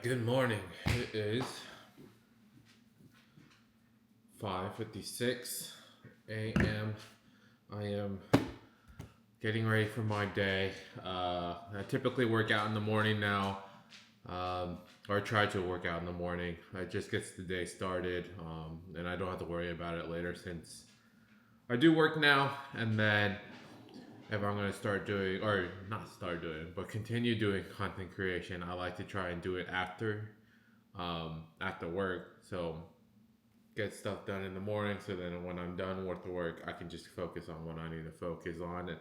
Good morning. It is 5:56 a.m. I am getting ready for my day. I typically work out in the morning now, or try to work out in the morning. It just gets the day started, and I don't have to worry about it later since I do work now. And then if I'm gonna start doing, or not start doing, but continue doing content creation, I like to try and do it after work. So get stuff done in the morning. So then when I'm done with the work, I can just focus on what I need to focus on. And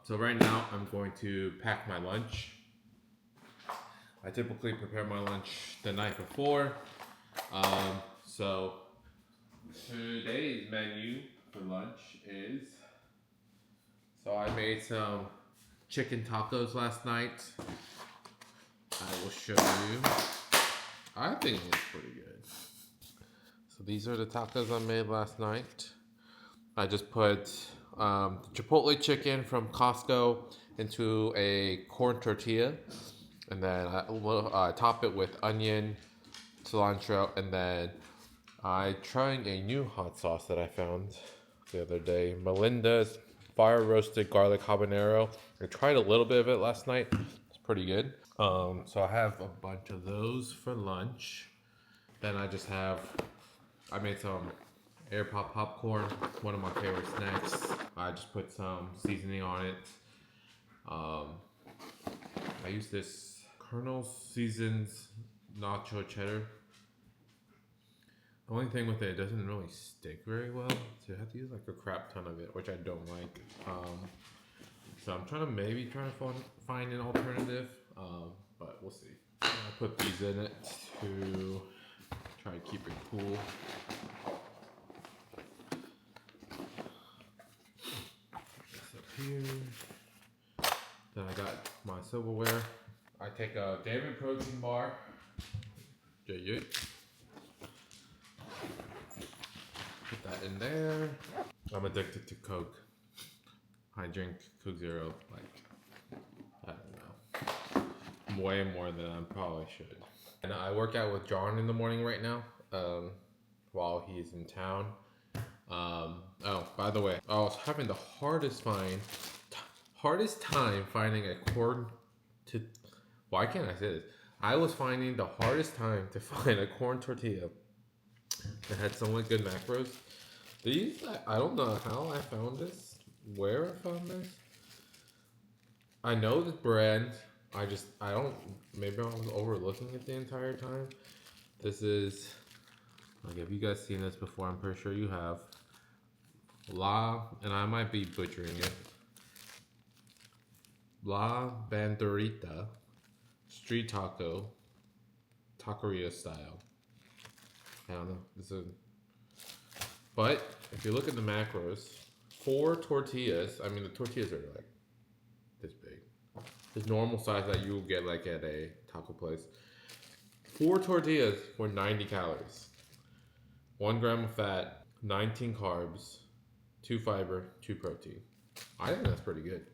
so right now I'm going to pack my lunch. I typically prepare my lunch the night before. So today's menu for lunch is, so I made some chicken tacos last night. I will show you. I think it's pretty good. So these are the tacos I made last night. I just put Chipotle chicken from Costco into a corn tortilla, and then I top it with onion, cilantro, and then I tried a new hot sauce that I found the other day, Melinda's fire roasted garlic habanero. I tried a little bit of it last night. It's pretty good. So I have a bunch of those for lunch. Then I made some air pop popcorn, one of my favorite snacks. I just put some seasoning on it. I use this Colonel Seasons nacho cheddar. The only thing with it doesn't really stick very well, so you have to use like a crap ton of it, which I don't like. So I'm trying to find an alternative, but we'll see. I put these in it to try to keep it cool. This up here. Then I got my silverware. I take a David protein bar. Yeah. Put that in there. I'm addicted to Coke. I drink Coke Zero like, I don't know, way more than I probably should. And I work out with John in the morning right now, while he's in town. Oh, by the way, I was having the hardest time finding a corn to. Why can't I say this? I was finding the hardest time to find a corn tortilla that had somewhat good macros. I don't know how I found this, where I found this. I know the brand. Maybe I was overlooking it the entire time. This is, like, have you guys seen this before? I'm pretty sure you have. And I might be butchering it. La Banderita Street Taco, Taqueria style. I don't know. But if you look at the macros, 4 tortillas. I mean, the tortillas are like this big. This normal size that you will get like at a taco place. 4 tortillas for 90 calories. 1 gram of fat, 19 carbs, 2 fiber, 2 protein. I think that's pretty good.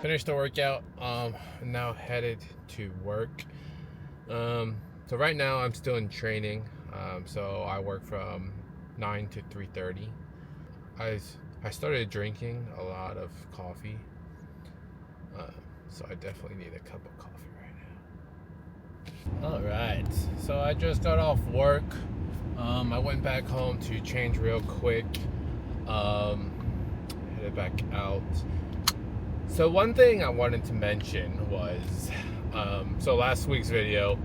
Finished the workout. Now headed to work. So right now I'm still in training. So I work from 9 to 3:30. I started drinking a lot of coffee. So I definitely need a cup of coffee right now. All right. So I just got off work. I went back home to change real quick. Headed back out. So one thing I wanted to mention was So last week's video,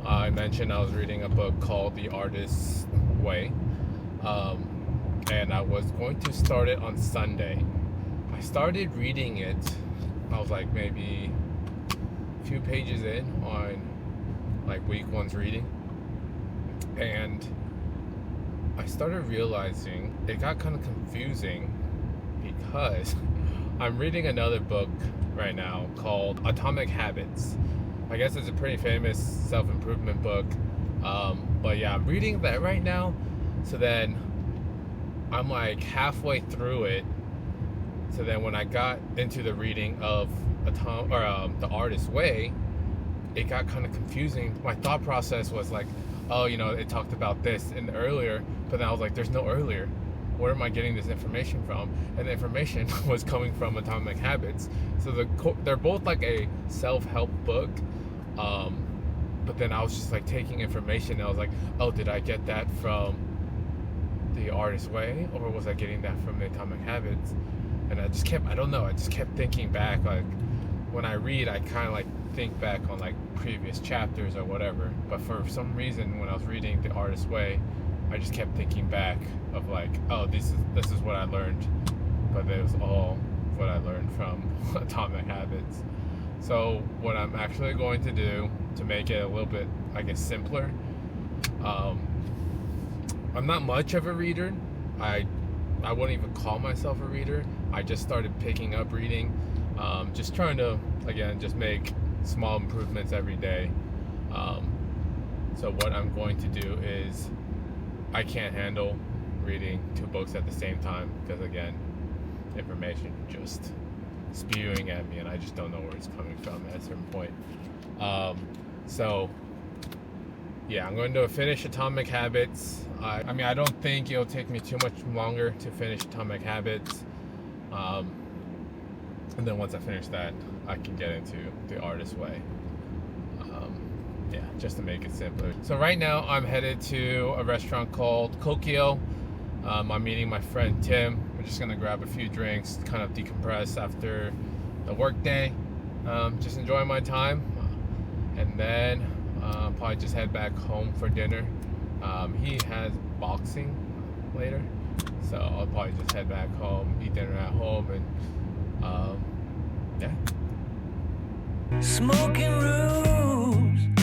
I mentioned I was reading a book called The Artist's Way, and I was going to start it on Sunday. I started reading it. I was like maybe a few pages in on like week one's reading, and I started realizing it got kind of confusing because I'm reading another book right now called Atomic Habits. I guess it's a pretty famous self-improvement book, but yeah, I'm reading that right now. So then I'm like halfway through it. So then when I got into the reading of The Artist's Way, it got kind of confusing. My thought process was like, oh, it talked about this in the earlier, but then I was like, there's no earlier. Where am I getting this information from? And the information was coming from Atomic Habits. So they're both like a self-help book, but then I was just like taking information and I was like, oh, did I get that from The Artist's Way, or was I getting that from the Atomic Habits? And I just kept thinking back. Like when I read, I kind of like think back on like previous chapters or whatever, but for some reason when I was reading The Artist's Way, I just kept thinking back of like, oh, this is what I learned, but it was all what I learned from Atomic Habits. So what I'm actually going to do to make it a little bit, I guess, simpler, I'm not much of a reader. I wouldn't even call myself a reader. I just started picking up reading, just trying to, again, just make small improvements every day. So what I'm going to do is, I can't handle reading 2 books at the same time because, again, information just spewing at me and I just don't know where it's coming from at a certain point. So yeah, I'm going to finish Atomic Habits. I mean, I don't think it'll take me too much longer to finish Atomic Habits. And then once I finish that, I can get into The Artist's Way. Yeah, just to make it simpler. So right now I'm headed to a restaurant called Kokio. I'm meeting my friend Tim. We're just gonna grab a few drinks, kind of decompress after the work day. Just enjoying my time. And then probably just head back home for dinner. He has boxing later, so I'll probably just head back home, eat dinner at home, and yeah. Smoking rooms